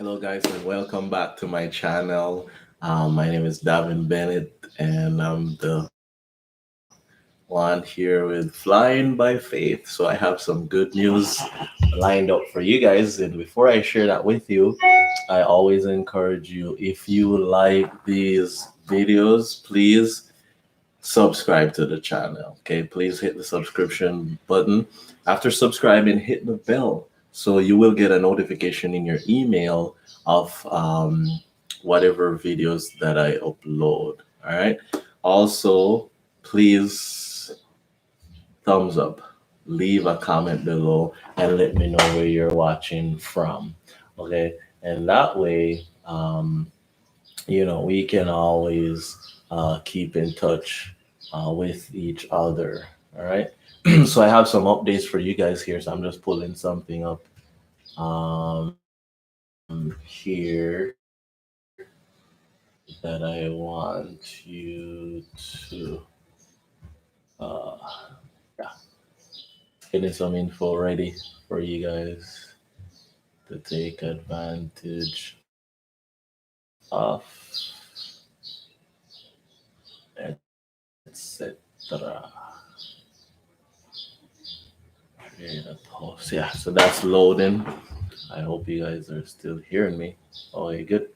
Hello, guys, and welcome back to my channel. My name is Davin Bennett, and I'm the one here with Flying by Faith. So, I have some good news lined up for you guys. And before I share that with you, I always encourage you if you like these videos, please subscribe to the channel. Okay, please hit the subscription button. After subscribing, hit the bell so you will get a notification in your email of whatever videos that I upload. All right. Also, please thumbs up, leave a comment below, and let me know where you're watching from. Okay, and that way, we can always keep in touch with each other. All right. So I have some updates for you guys here. So I'm just pulling something up here that I want you to uh, yeah, getting some info ready for you guys to take advantage of, etc. Create a post. Yeah, so that's loading. I hope you guys are still hearing me. Oh, you good?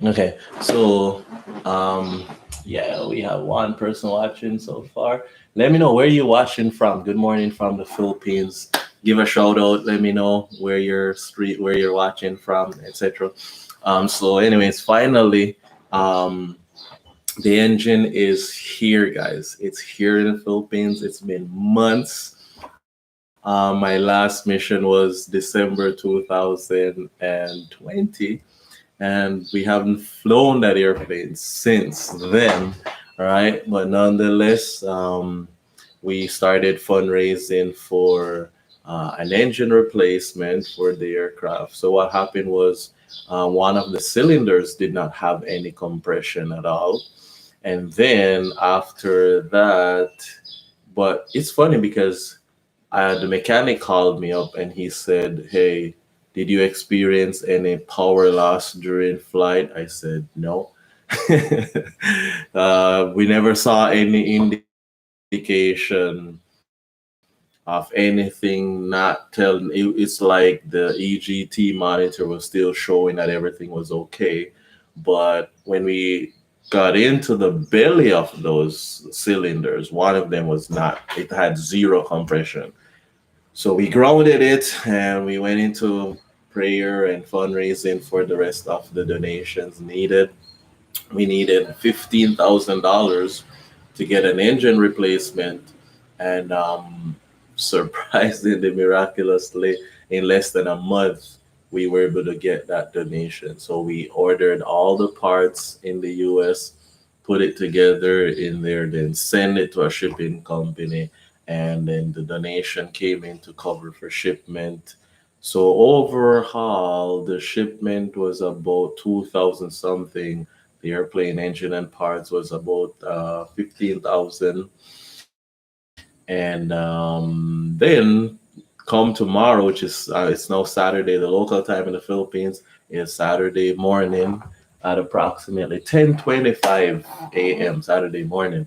Okay, so yeah, we have one person watching so far. Let me know where you're watching from. Good morning from the Philippines. Give a shout out. Let me know where you're watching from, etc. So, anyways, finally, um, the engine is here, guys. It's here in the Philippines. It's been months. My last mission was December 2020, and we haven't flown that airplane since then, right? But nonetheless, we started fundraising for an engine replacement for the aircraft. So what happened was one of the cylinders did not have any compression at all, and then after that, but it's funny because the mechanic called me up and he said, "Hey, did you experience any power loss during flight?" I said, "No." We never saw any indication of anything not telling. It's like the EGT monitor was still showing that everything was okay. But when we got into the belly of those cylinders, one of them was not, it had zero compression. So we grounded it and we went into prayer and fundraising for the rest of the donations needed. We needed $15,000 to get an engine replacement, and surprisingly, miraculously, in less than a month, we were able to get that donation. So we ordered all the parts in the US, put it together in there, then send it to a shipping company, and then the donation came in to cover for shipment. So overall, the shipment was about 2,000 something. The airplane engine and parts was about 15,000. And then come tomorrow, which is it's now Saturday, the local time in the Philippines is Saturday morning at approximately 10:25 a.m. Saturday morning.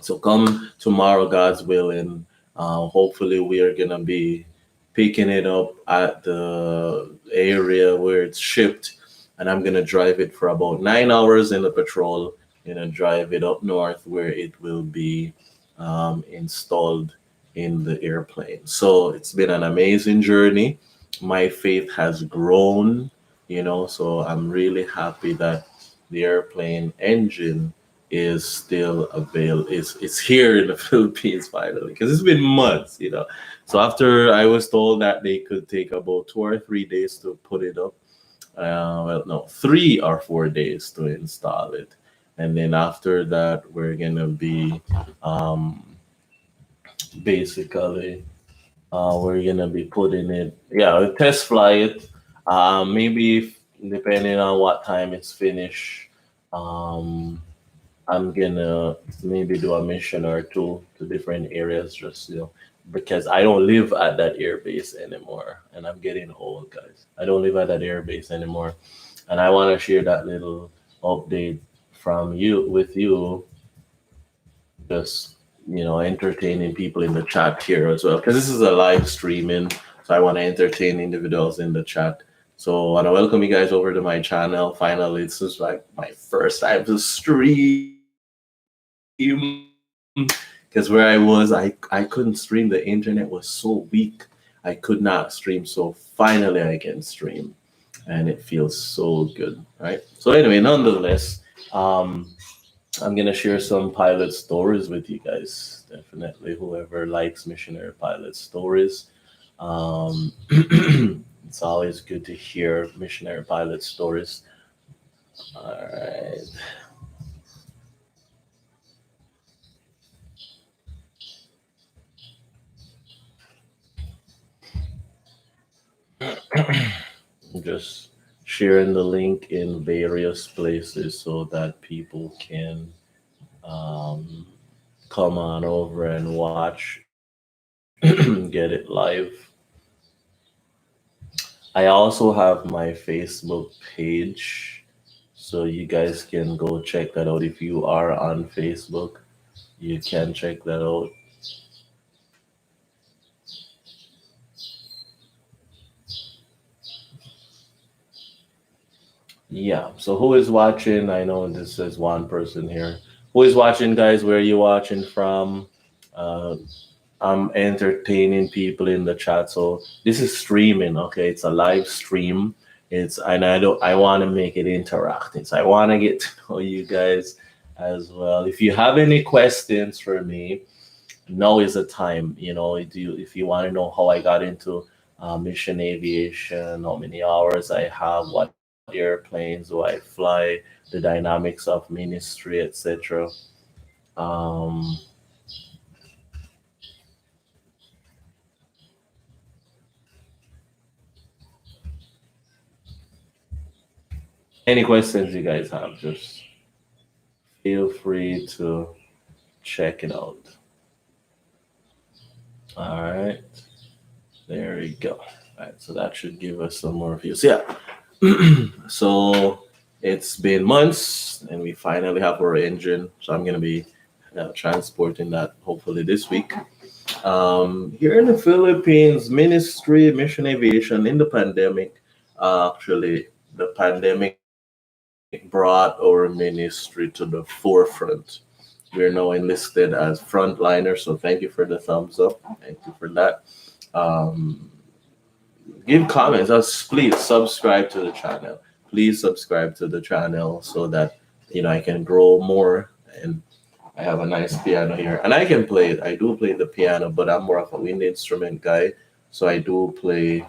So come tomorrow, God's willing. Hopefully, we are gonna be picking it up at the area where it's shipped, and I'm gonna drive it for about 9 hours in the patrol, and then drive it up north where it will be installed in the airplane. So it's been an amazing journey. My faith has grown, so I'm really happy that the airplane engine is still available. It's here in the Philippines finally because it's been months, you know. So after I was told that they could take about 2 or 3 days to put it up, well, no, 3 or 4 days to install it, and then after that we're gonna be um, basically we're gonna be putting it, yeah, we'll test fly it. Maybe depending on what time it's finished. Um, I'm gonna maybe do a mission or two to different areas, just because I don't live at that air base anymore, and I'm getting old, guys. I don't live at that air base anymore, and I want to share that little update from you with you, just entertaining people in the chat here as well, because this is a live streaming, so I want to entertain individuals in the chat. So I want to welcome you guys over to my channel. Finally, this is like my first time to stream, because where I was, I couldn't stream. The internet was so weak, I could not stream. So finally I can stream, and it feels so good, right? So anyway, nonetheless, I'm gonna share some pilot stories with you guys. Definitely, whoever likes missionary pilot stories, um, it's always good to hear missionary pilot stories. All right, just sharing the link in various places so that people can um, come on over and watch, get it live. I also have my Facebook page, so you guys can go check that out. If you are on Facebook, you can check that out. Yeah, so who is watching? I know this is one person here. Who is watching, guys? Where are you watching from? Uh, I'm entertaining people in the chat. So this is streaming, okay? It's a live stream. It's and I want to make it interactive. So I want to get to know you guys as well. If you have any questions for me, now is the time. If you want to know how I got into mission aviation, how many hours I have, what airplanes do I fly, the dynamics of ministry, etc. Um, any questions you guys have, just feel free to check it out. All right, there we go. All right, so that should give us some more views. Yeah. So it's been months, and we finally have our engine. So I'm gonna be transporting that hopefully this week. Here in the Philippines, ministry, mission aviation in the pandemic, actually, the pandemic brought our ministry to the forefront. We're now enlisted as frontliners, so thank you for the thumbs up. Thank you for that. Um, Give comments. Please subscribe to the channel. Please subscribe to the channel so that I can grow more. And I have a nice piano here, and I can play it. I do play the piano, but I'm more of a wind instrument guy. So I do play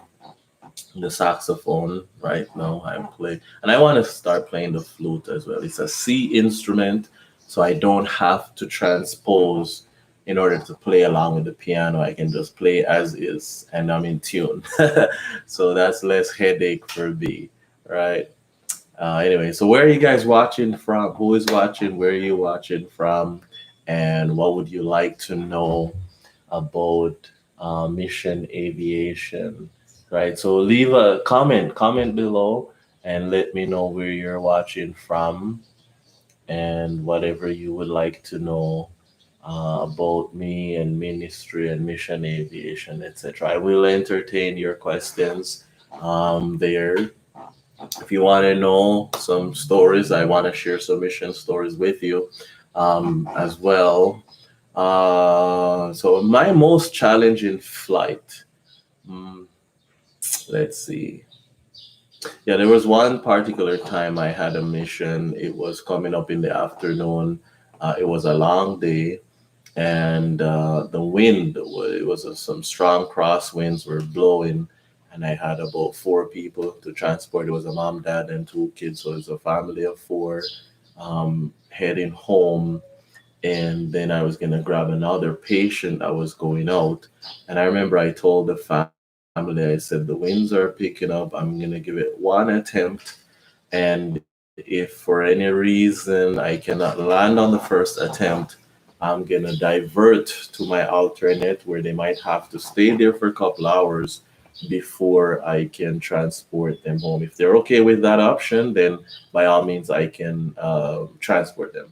the saxophone right now. I'm playing, and I want to start playing the flute as well. It's a C instrument, so I don't have to transpose in order to play along with the piano. I can just play as is, and I'm in tune. So that's less headache for me, right? Anyway, so where are you guys watching from? Who is watching? Where are you watching from? And what would you like to know about mission aviation? Right. So leave a comment below, and let me know where you're watching from and whatever you would like to know about me and ministry and mission aviation, etc. I will entertain your questions there. If you want to know some stories, I want to share some mission stories with you as well. So my most challenging flight. mm, let's see. Yeah, there was one particular time I had a mission. It was coming up in the afternoon. It was a long day, and the wind it was some strong crosswinds were blowing, and I had about four people to transport. It was a mom, dad, and two kids, so it was a family of four heading home. And then I was gonna grab another patient that was going out. And I remember I told the family, I said, the winds are picking up. I'm gonna give it one attempt. And if for any reason I cannot land on the first attempt, I'm gonna divert to my alternate where they might have to stay there for a couple hours before I can transport them home. If they're okay with that option, then by all means I can transport them.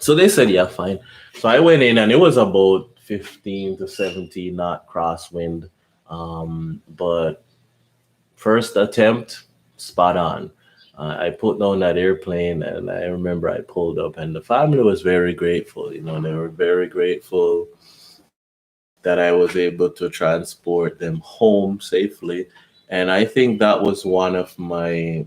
So they said, yeah, fine. So I went in and it was about 15 to 17 knot crosswind. But first attempt, spot on. I put down that airplane and I remember I pulled up and the family was very grateful. They were very grateful that I was able to transport them home safely. And I think that was one of my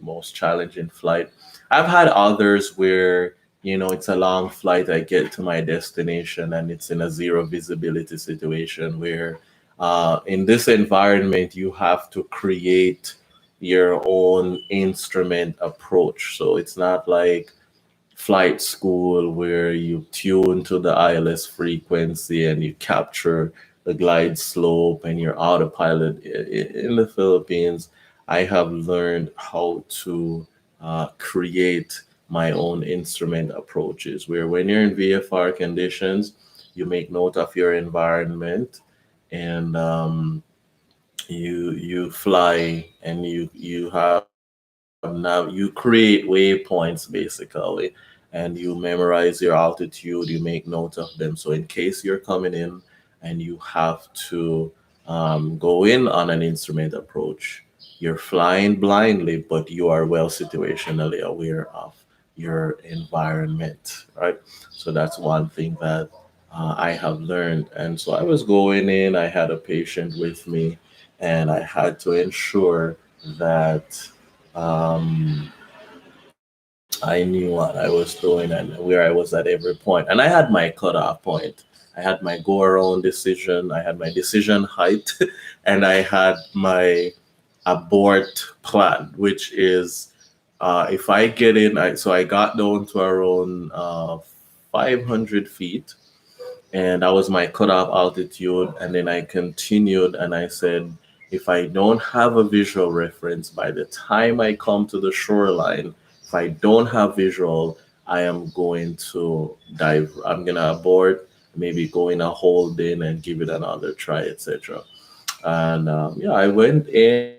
most challenging flight. I've had others where, it's a long flight. I get to my destination and it's in a zero visibility situation where in this environment you have to create your own instrument approach. So it's not like flight school where you tune to the ILS frequency and you capture the glide slope and your autopilot. In the Philippines, I have learned how to create my own instrument approaches where when you're in VFR conditions, you make note of your environment and you fly and you have now you create waypoints basically, and you memorize your altitude, you make note of them, so in case you're coming in and you have to go in on an instrument approach, you're flying blindly but you are well situationally aware of your environment, right? So that's one thing that I have learned. And so I was going in, I had a patient with me, and I had to ensure that um, I knew what I was doing and where I was at every point. And I had my cutoff point. I had my go around decision, I had my decision height, and I had my abort plan, which is if I get in, so I got down to around 500 feet and that was my cutoff altitude. And then I continued and I said, if I don't have a visual reference by the time I come to the shoreline, if I don't have visual, I am going to dive. I'm gonna abort, maybe go in a hold in and give it another try, etc. And yeah, I went in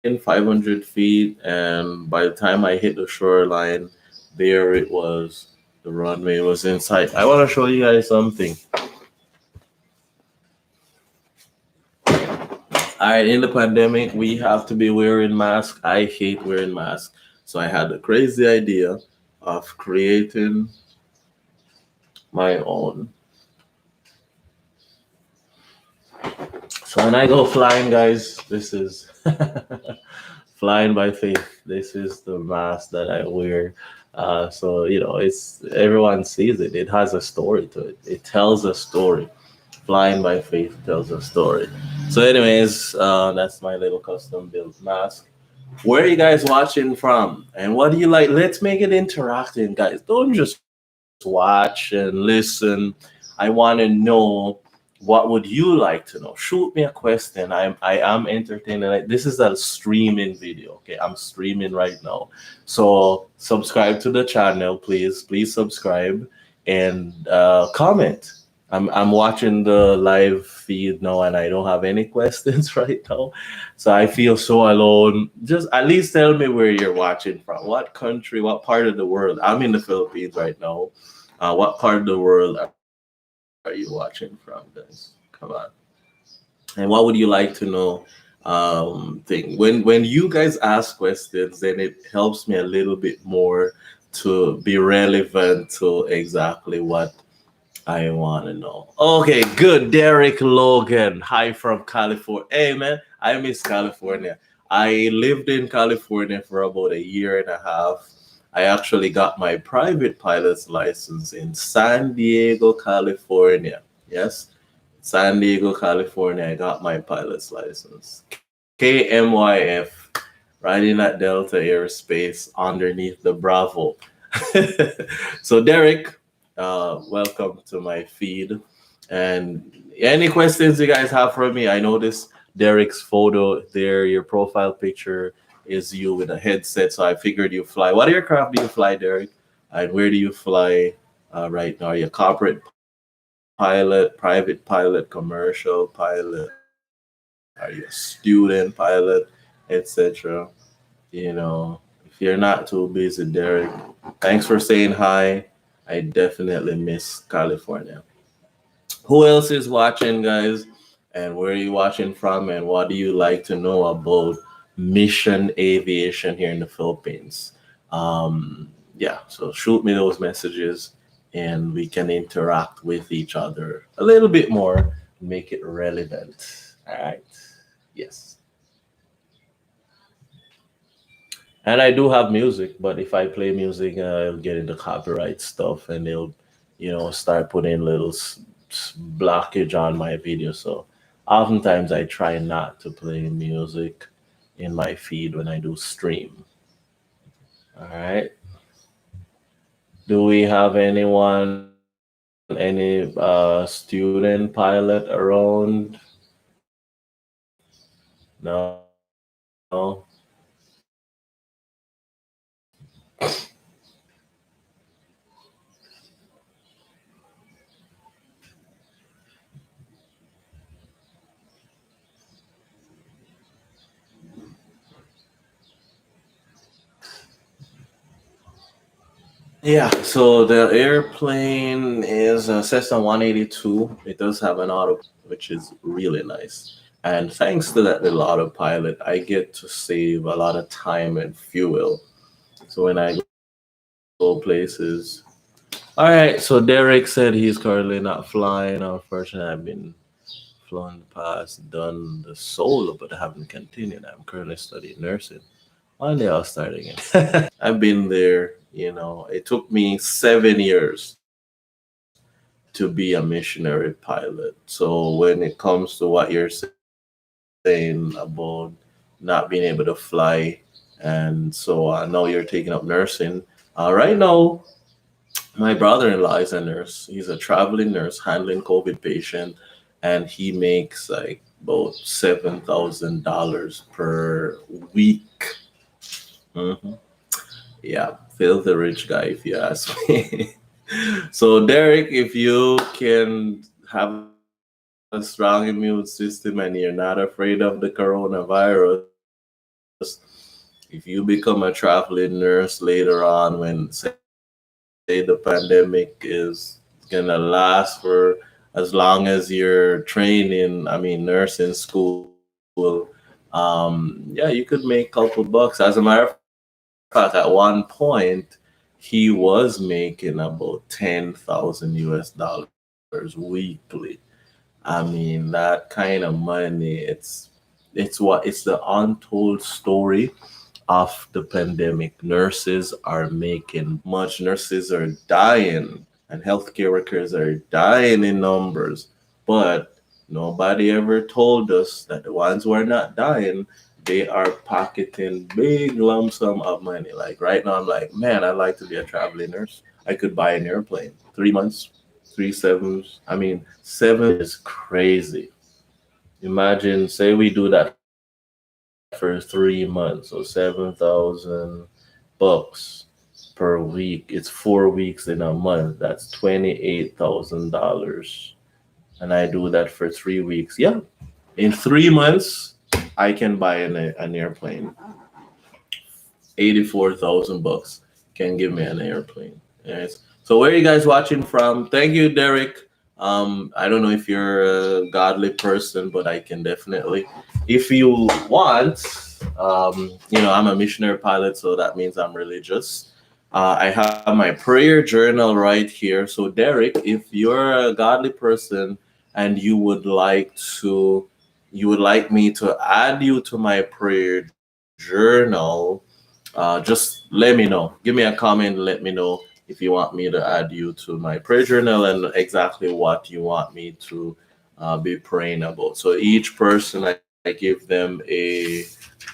500 feet, and by the time I hit the shoreline, there it was. The runway was in sight. I want to show you guys something. All right, in the pandemic, we have to be wearing masks. I hate wearing masks. So I had the crazy idea of creating my own. So when I go flying, guys, this is flying by faith. This is the mask that I wear. So it's everyone sees it. It has a story to it. It tells a story. Flying by faith tells a story. So, anyways, that's my little custom built mask. Where are you guys watching from? And what do you like? Let's make it interactive, guys. Don't just watch and listen. I want to know what would you like to know. Shoot me a question. I am entertaining. This is a streaming video. Okay, I'm streaming right now. So subscribe to the channel, please. Please subscribe and comment. I'm watching the live feed now and I don't have any questions right now. So I feel so alone. Just at least tell me where you're watching from. What country, what part of the world? I'm in the Philippines right now. What part of the world are you watching from, guys? Come on. And what would you like to know? Thing when you guys ask questions, then it helps me a little bit more to be relevant to exactly what I want to know. Okay, good. Derek Logan. Hi from California. Hey, man, I miss California. I lived in California for about a year and a half. I actually got my private pilot's license in San Diego, California. Yes, San Diego, California. I got my pilot's license. KMYF, riding at Delta Aerospace underneath the Bravo. So, Derek, welcome to my feed. And any questions you guys have for me? I noticed Derek's photo there, your profile picture is you with a headset. So I figured you fly. What aircraft do you fly, Derek? And where do you fly right now? Are you a corporate pilot, private pilot, commercial pilot? Are you a student pilot, etc.? If you're not too busy, Derek, thanks for saying hi. I definitely miss California. Who else is watching, guys? And where are you watching from? And what do you like to know about mission aviation here in the Philippines? Yeah, so shoot me those messages and we can interact with each other a little bit more, make it relevant. All right. Yes. And I do have music, but if I play music, I'll get into copyright stuff, and they'll, start putting little blockage on my video. So oftentimes I try not to play music in my feed when I do stream. All right. Do we have anyone, any student pilot around? No. Yeah, so the airplane is a Cessna 182. It does have an autopilot, which is really nice. And thanks to that little autopilot, I get to save a lot of time and fuel. So when I go places. All right, so Derek said he's currently not flying. Unfortunately, I've been flown past, done the solo, but I haven't continued. I'm currently studying nursing. One day I'll start again. I've been there, it took me 7 years to be a missionary pilot. So when it comes to what you're saying about not being able to fly, and so now you're taking up nursing. Right now, my brother-in-law is a nurse. He's a traveling nurse handling COVID patient, and he makes like about $7,000 per week. Mhm. Yeah, filthy rich guy, if you ask me. So, Derek, if you can have a strong immune system and you're not afraid of the coronavirus, if you become a traveling nurse later on, when say the pandemic is gonna last for as long as you're training, I mean, nursing school, yeah, you could make a couple bucks. As a matter of fact, at one point, he was making about $10,000 US dollars weekly. I mean, that kind of money, it's the untold story of the pandemic. Nurses are making much. Nurses are dying, and healthcare workers are dying in numbers. But nobody ever told us that the ones who are not dying, they are pocketing big lump sum of money. Like right now, I'm like, man, I'd like to be a traveling nurse. I could buy an airplane. 3 months, 3 sevens. I mean, 7 is crazy. Imagine, say we do that for 3 months, so 7,000 bucks per week. It's 4 weeks in a month. That's $28,000, and I do that for 3 weeks. Yeah, in 3 months, I can buy an airplane. 84,000 bucks can give me an airplane. Yes. So where are you guys watching from? Thank you, Derek. I don't know if you're a godly person, but I can definitely, if you want, I'm a missionary pilot, so that means I'm religious. I have my prayer journal right here. So, Derek, if you're a godly person and you would like me to add you to my prayer journal, just let me know. Give me a comment. Let me know if you want me to add you to my prayer journal and exactly what you want me to be praying about. So each person, I give them a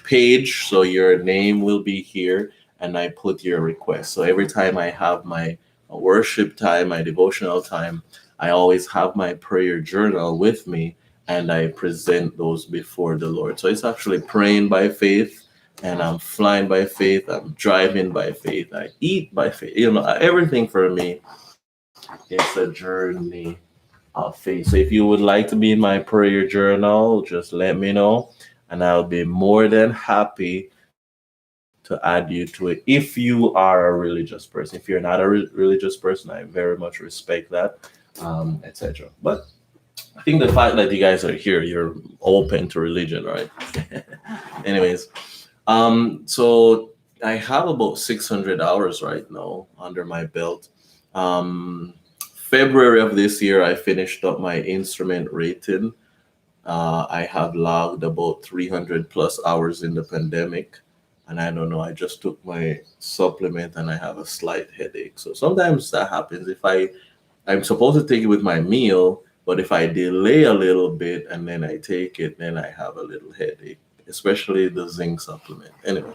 page, so your name will be here, and I put your request. So every time I have my worship time, my devotional time, I always have my prayer journal with me, and I present those before the Lord. So it's actually praying by faith, and I'm flying by faith, I'm driving by faith, I eat by faith. Everything for me is a journey of faith. So if you would like to be in my prayer journal, just let me know, and I'll be more than happy to add you to it if you are a religious person. If you're not a religious person, I very much respect that, etc. But I think the fact that you guys are here, you're open to religion, right? Anyways, so I have about 600 hours right now under my belt. Um, February of this year, I finished up my instrument rating. I have logged about 300 plus hours in the pandemic. And I don't know, I just took my supplement and I have a slight headache. So sometimes that happens. I'm supposed to take it with my meal, but if I delay a little bit and then I take it, then I have a little headache, especially the zinc supplement. Anyway,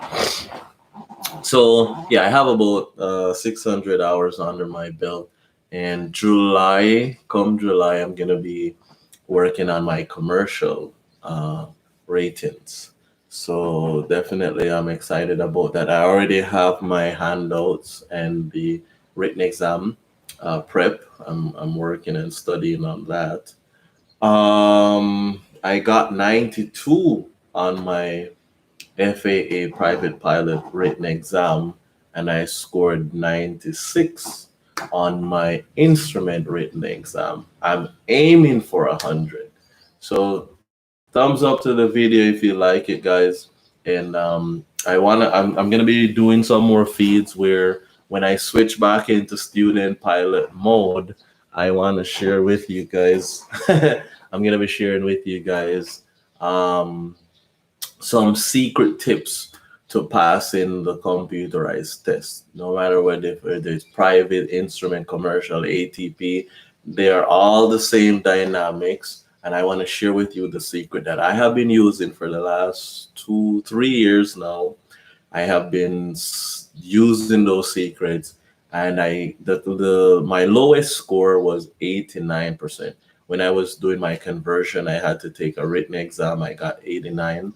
so yeah, I have about 600 hours under my belt, and come July, I'm gonna be working on my commercial ratings. So definitely, I'm excited about that. I already have my handouts and the written exam prep. I'm working and studying on that. I got 92 on my FAA private pilot written exam, and I scored 96 on my instrument written exam. I'm aiming for 100. So thumbs up to the video if you like it, guys. And I'm gonna be doing some more feeds where when I switch back into student pilot mode, I want to share with you guys. I'm gonna be sharing with you guys um, some secret tips to pass in the computerized test. No matter whether it's private, instrument, commercial, ATP, they are all the same dynamics. And I want to share with you the secret that I have been using for the last 2, 3 years now. I have been using those secrets, and my lowest score was 89%. When I was doing my conversion, I had to take a written exam. I got 89,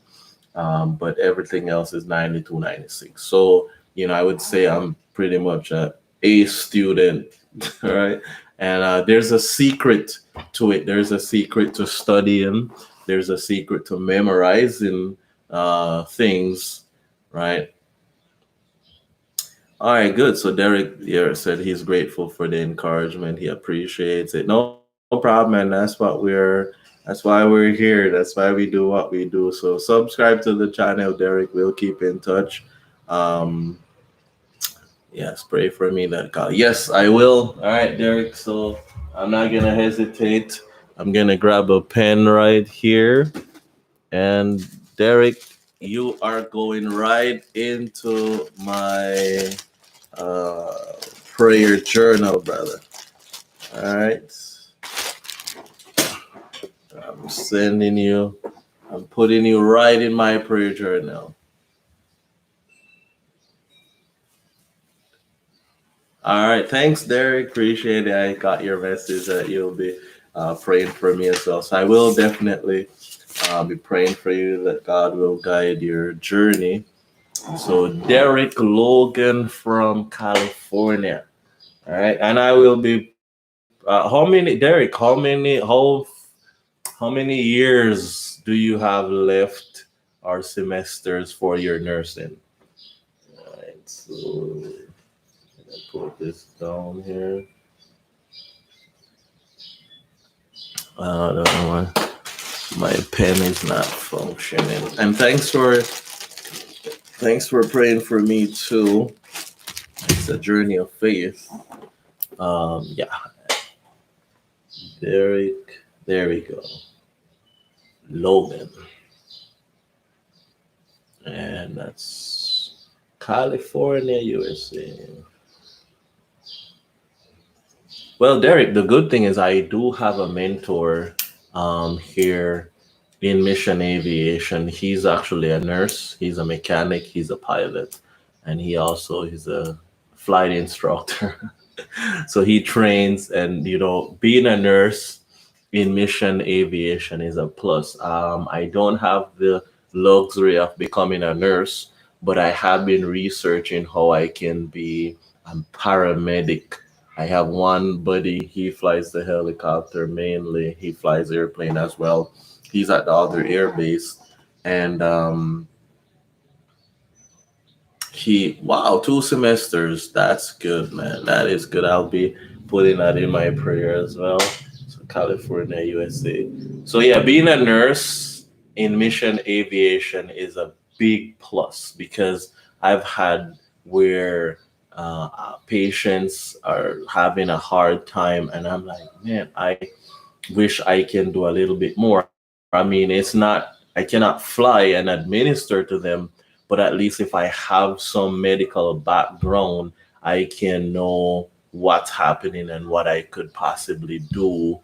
but everything else is 92, 96. So, I would say I'm pretty much a student, all right? And there's a secret to it. There's a secret to studying. There's a secret to memorizing things, right? All right, good. So Derek here said he's grateful for the encouragement. He appreciates it. No problem, man. That's why we're here. That's why we do what we do. So subscribe to the channel, Derek. We'll keep in touch. Um, yes, pray for me that God. Yes, I will. All right, Derek. So I'm not gonna hesitate. I'm gonna grab a pen right here. And Derek, you are going right into my uh, prayer journal, brother. All right. I'm sending you, I'm putting you right in my prayer journal. All right. Thanks, Derek. Appreciate it. I got your message that you'll be praying for me as well. So I will definitely be praying for you that God will guide your journey. So, Derek Logan from California. All right. And I will be, how many, Derek, how many years do you have left or semesters for your nursing? All right, so I'm gonna put this down here. I don't know why my pen is not functioning. And thanks for praying for me too. It's a journey of faith. Yeah, Derek. There we go. Logan. And that's California, USA. Well, Derek, the good thing is I do have a mentor here in Mission Aviation. He's actually a nurse, he's a mechanic, he's a pilot, and he also is a flight instructor. So he trains, and being a nurse in mission aviation is a plus. I don't have the luxury of becoming a nurse, but I have been researching how I can be a paramedic. I have one buddy, he flies the helicopter mainly, he flies airplane as well. He's at the other air base, and wow, 2 semesters. That's good, man. That is good. I'll be putting that in my prayer as well. So California, USA. So yeah, being a nurse in mission aviation is a big plus because I've had where patients are having a hard time, and I'm like, man, I wish I can do a little bit more. I mean, I cannot fly and administer to them, but at least if I have some medical background, I can know what's happening and what I could possibly do.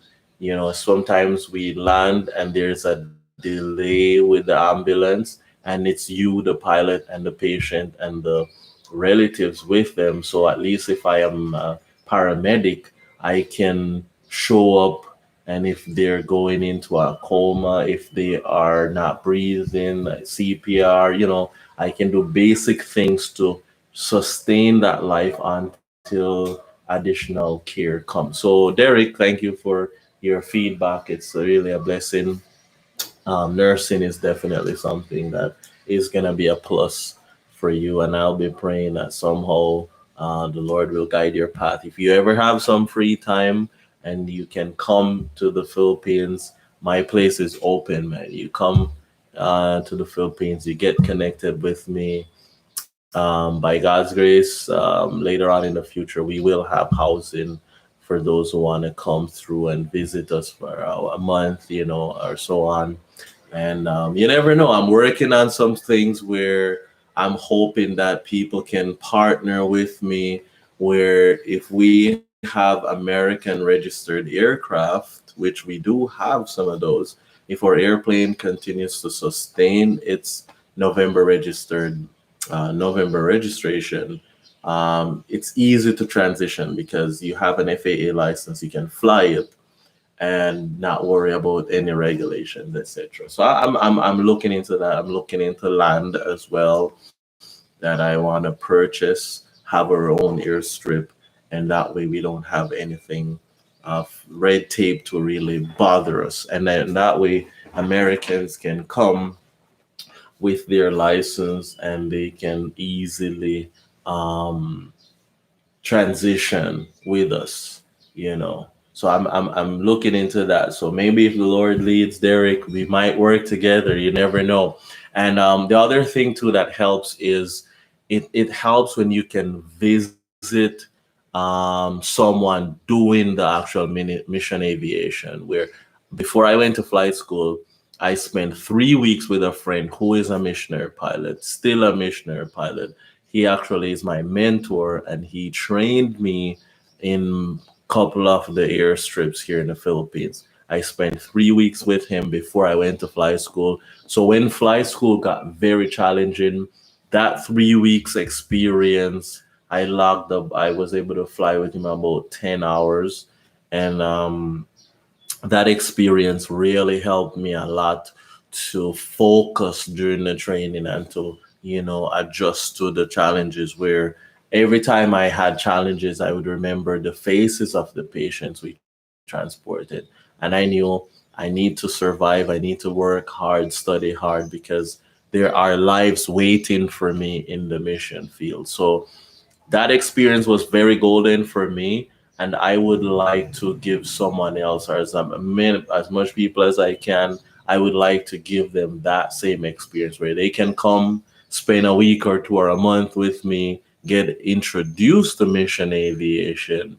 Sometimes we land and there's a delay with the ambulance, and it's you, the pilot, and the patient, and the relatives with them. So at least if I am a paramedic, I can show up, and if they're going into a coma, if they are not breathing, like CPR, I can do basic things to sustain that life until additional care comes. So, Derek, thank you for your feedback. It's really a blessing. Nursing is definitely something that is going to be a plus for you. And I'll be praying that somehow the Lord will guide your path. If you ever have some free time and you can come to the Philippines, my place is open, man. You come to the Philippines, you get connected with me. By God's grace, later on in the future, we will have housing for those who want to come through and visit us for a month, or so on. And you never know. I'm working on some things where I'm hoping that people can partner with me. Where if we have American registered aircraft, which we do have some of those, if our airplane continues to sustain its November registered, November registration, it's easy to transition because you have an FAA license. You can fly it and not worry about any regulations, etc. So I'm looking into that. I'm looking into land as well that I want to purchase, have our own airstrip, and that way we don't have anything of red tape to really bother us. And then that way Americans can come with their license and they can easily um, transition with us, So I'm looking into that. So maybe if the Lord leads, Derek, we might work together. You never know. And the other thing too that helps is it helps when you can visit someone doing the actual mission aviation. Where before I went to flight school, I spent 3 weeks with a friend who is a missionary pilot, still a missionary pilot. He actually is my mentor, and he trained me in a couple of the airstrips here in the Philippines. I spent 3 weeks with him before I went to flight school. So when flight school got very challenging, that 3 weeks experience, I logged up. I was able to fly with him about 10 hours, and that experience really helped me a lot to focus during the training and to adjust to the challenges. Where every time I had challenges, I would remember the faces of the patients we transported, and I knew I need to survive. I need to work hard, study hard, because there are lives waiting for me in the mission field. So that experience was very golden for me, and I would like to give someone else, or as much people as I can, I would like to give them that same experience where they can come spend a week or two or a month with me, get introduced to mission aviation,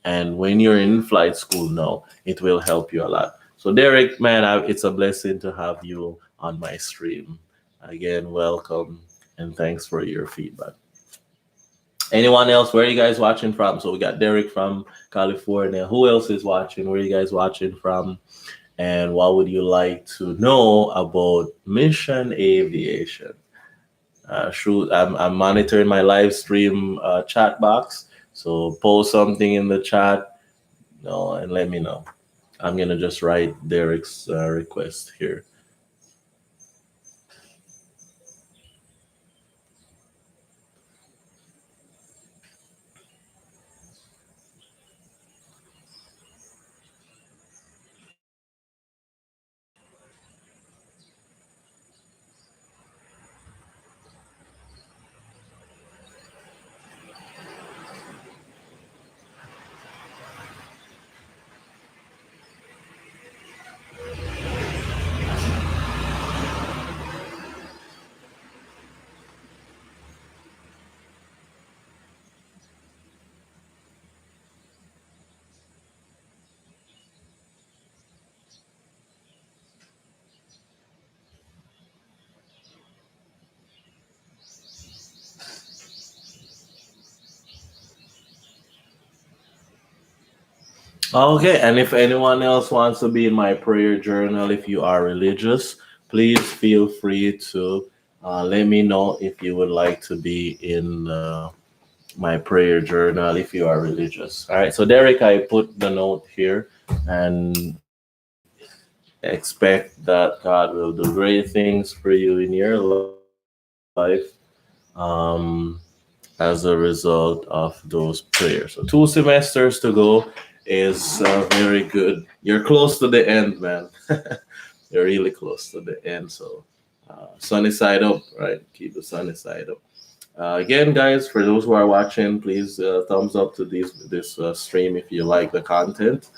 and when you're in flight school now, it will help you a lot. So Derek, man, it's a blessing to have you on my stream. Again, welcome and thanks for your feedback. Anyone else? Where are you guys watching from? So we got Derek from California. Who else is watching? Where are you guys watching from? And what would you like to know about mission aviation? Shoot, I'm monitoring my live stream chat box. So post something in the chat, no, and let me know. I'm gonna just write Derek's request here. Okay, and if anyone else wants to be in my prayer journal, if you are religious, please feel free to let me know if you would like to be in my prayer journal if you are religious. All right, so Derek, I put the note here and expect that God will do great things for you in your life um, as a result of those prayers. So 2 semesters to go is very good. You're close to the end, man. You're really close to the end. So sunny side up, right? Keep the sunny side up. Again, guys, for those who are watching, please thumbs up to this stream if you like the content.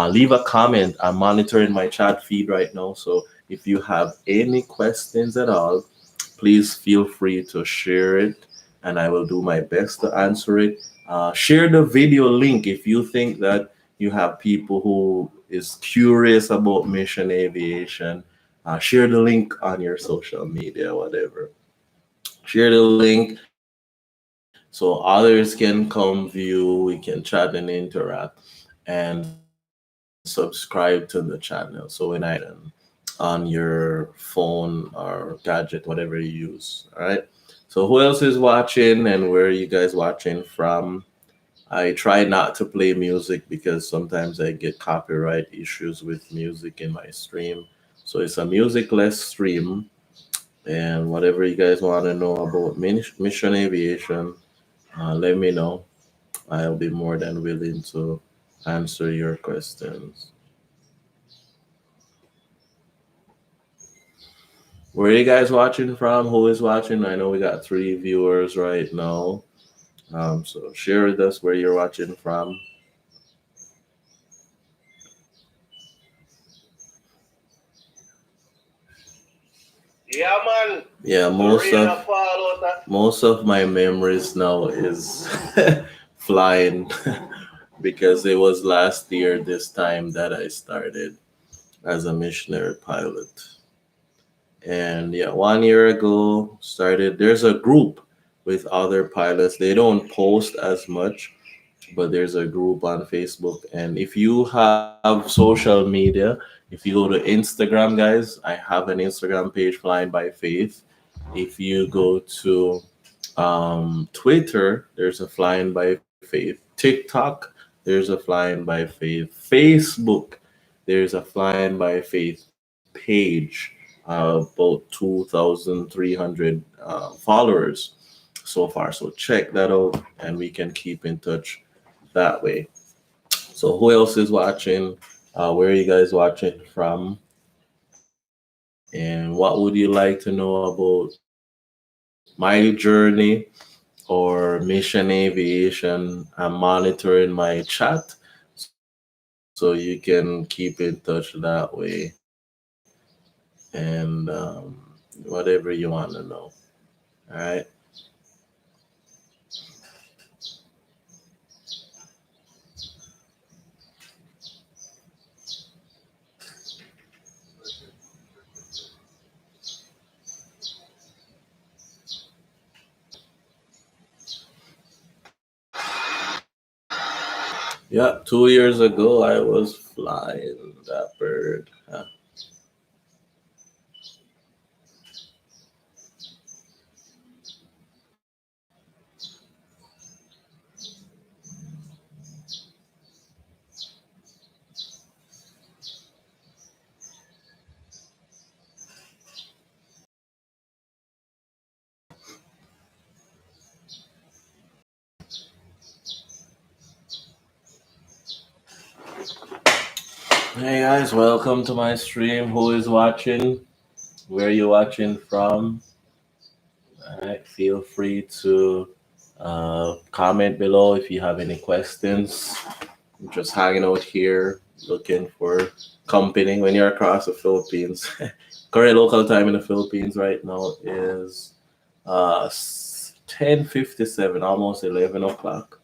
Leave a comment. I'm monitoring my chat feed right now, so if you have any questions at all, please feel free to share it, and I will do my best to answer it. Share the video link if you think that you have people who is curious about mission aviation. Share the link on your social media, whatever. Share the link so others can come view, we can chat and interact, and subscribe to the channel. So when I post something on your phone or gadget, whatever you use. All right. So who else is watching and where are you guys watching from? I try not to play music because sometimes I get copyright issues with music in my stream. So it's a music-less stream, and whatever you guys want to know about mission aviation, let me know. I'll be more than willing to answer your questions. Where are you guys watching from? Who is watching? I know we got 3 viewers right now. So share with us where you're watching from. Yeah, man. Yeah, The rain a fall out. most of my memories now is flying because it was last year this time that I started as a missionary pilot. And yeah, 1 year ago started. There's a group with other pilots. They don't post as much, but there's a group on Facebook. And if you have social media, if you go to Instagram, guys, I have an Instagram page, Flying by Faith. If you go to Twitter, there's a Flying by Faith. TikTok, there's a Flying by Faith. Facebook, there's a Flying by Faith page, about 2,300 followers so far. So check that out, and we can keep in touch that way. So who else is watching? Where are you guys watching from? And what would you like to know about my journey or mission aviation? I'm monitoring my chat so you can keep in touch that way. And whatever you want to know. All right. Yeah, 2 years ago I was flying that bird. Hey guys, welcome to my stream. Who is watching? Where are you watching from? All right, feel free to comment below if you have any questions. I'm just hanging out here looking for company when you're across the Philippines. Current local time in the Philippines right now is 10:57, almost 11 o'clock.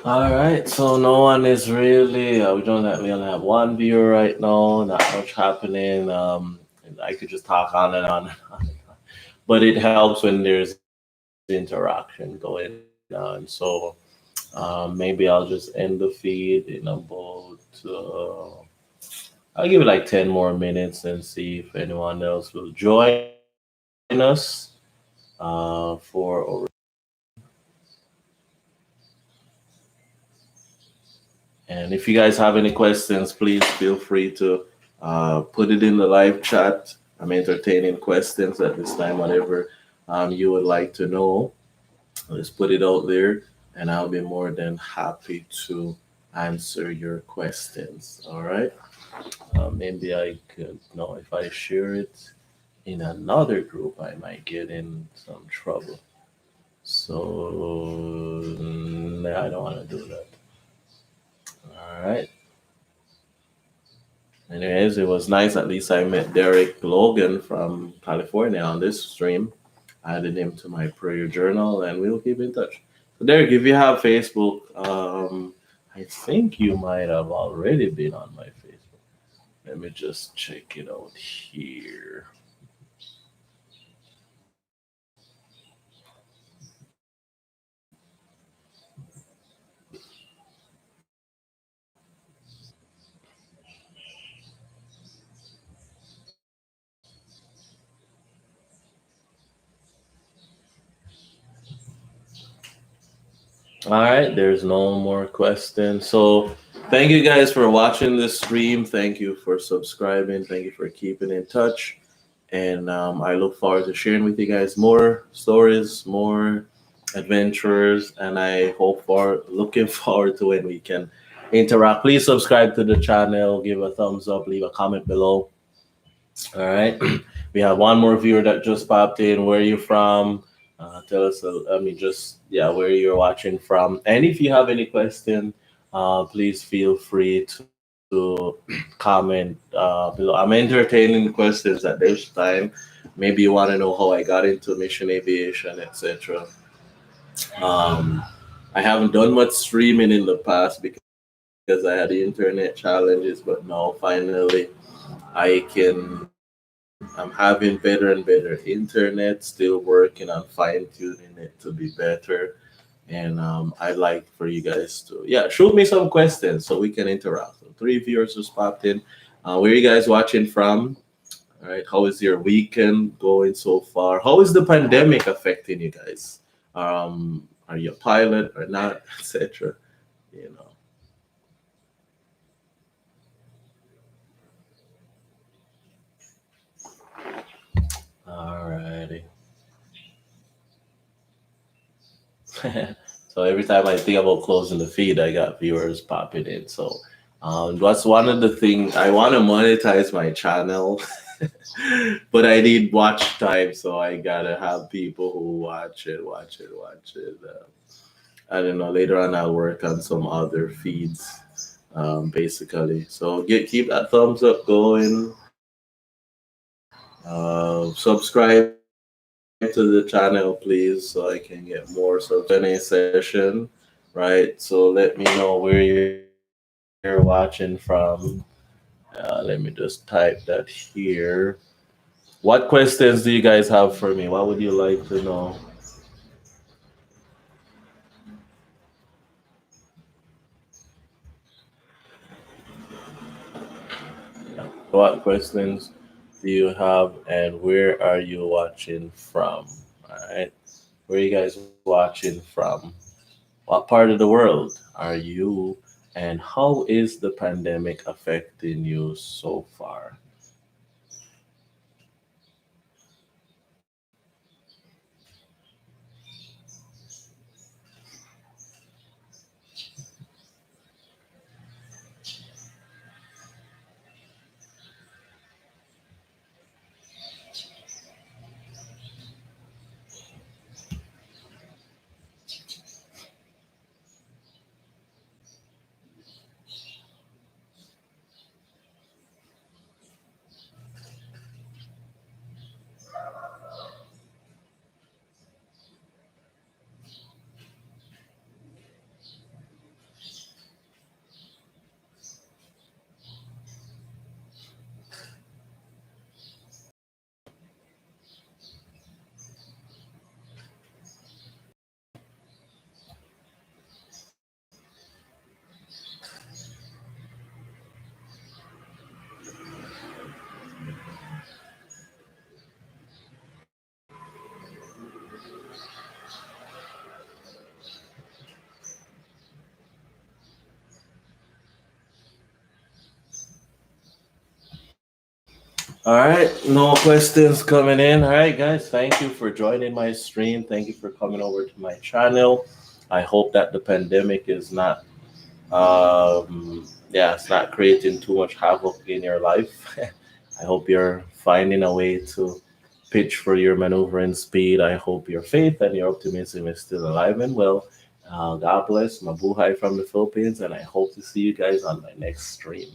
All right, so no one is really. We only have one viewer right now. Not much happening. I could just talk on and on and on, and on. But it helps when there's interaction going on. So maybe I'll just end the feed in about. I'll give it like 10 more minutes and see if anyone else will join us for our And if you guys have any questions, please feel free to put it in the live chat. I'm entertaining questions at this time, whatever you would like to know. Let's put it out there, and I'll be more than happy to answer your questions. All right. Maybe I could know if I share it in another group, I might get in some trouble. So, I don't want to do that. All right. Anyways, it was nice. At least I met Derek Logan from California on this stream. I added him to my prayer journal, and we'll keep in touch. So, Derek, if you have Facebook, I think you might have already been on my Facebook. Let me just check it out here. All right, there's no more questions. So, thank you guys for watching this stream. Thank you for subscribing. Thank you for keeping in touch. And I look forward to sharing with you guys more stories, more adventurers, and I hope for looking forward to when we can interact. Please subscribe to the channel, give a thumbs up, leave a comment below. All right. We have one more viewer that just popped in. Where are you from? Tell us, I mean, just, yeah, where you're watching from. And if you have any question, please feel free to comment below. I'm entertaining questions at this time. Maybe you want to know how I got into mission aviation, etc. Um, I haven't done much streaming in the past because I had internet challenges, but now finally I can. I'm having better and better internet. Still working on fine tuning it to be better, and I'd like for you guys to, yeah, shoot me some questions so we can interact. So three viewers just popped in. Where are you guys watching from? All right, how is your weekend going so far? How is the pandemic affecting you guys? Are you a pilot or not, etc.? You know. Alrighty. So every time I think about closing the feed, I got viewers popping in. So that's one of the things I want to monetize my channel, but I need watch time, so I gotta have people who watch it. I don't know. Later on, I'll work on some other feeds, basically. So keep that thumbs up going. Subscribe to the channel, please, so I can get more subscribers. Q&A session, right? So let me know where you're watching from. Let me just type that here. What questions do you guys have for me? What would you like to know? What questions do you have, and where are you watching from? All right. Where are you guys watching from? What part of the world are you, and how is the pandemic affecting you so far? All right, no questions coming in. All right, guys, thank you for joining my stream. Thank you for coming over to my channel. I hope that the pandemic is not, yeah, it's not creating too much havoc in your life. I hope you're finding a way to pitch for your maneuvering speed. I hope your faith and your optimism is still alive and well. God bless. Mabuhay from the Philippines, and I hope to see you guys on my next stream.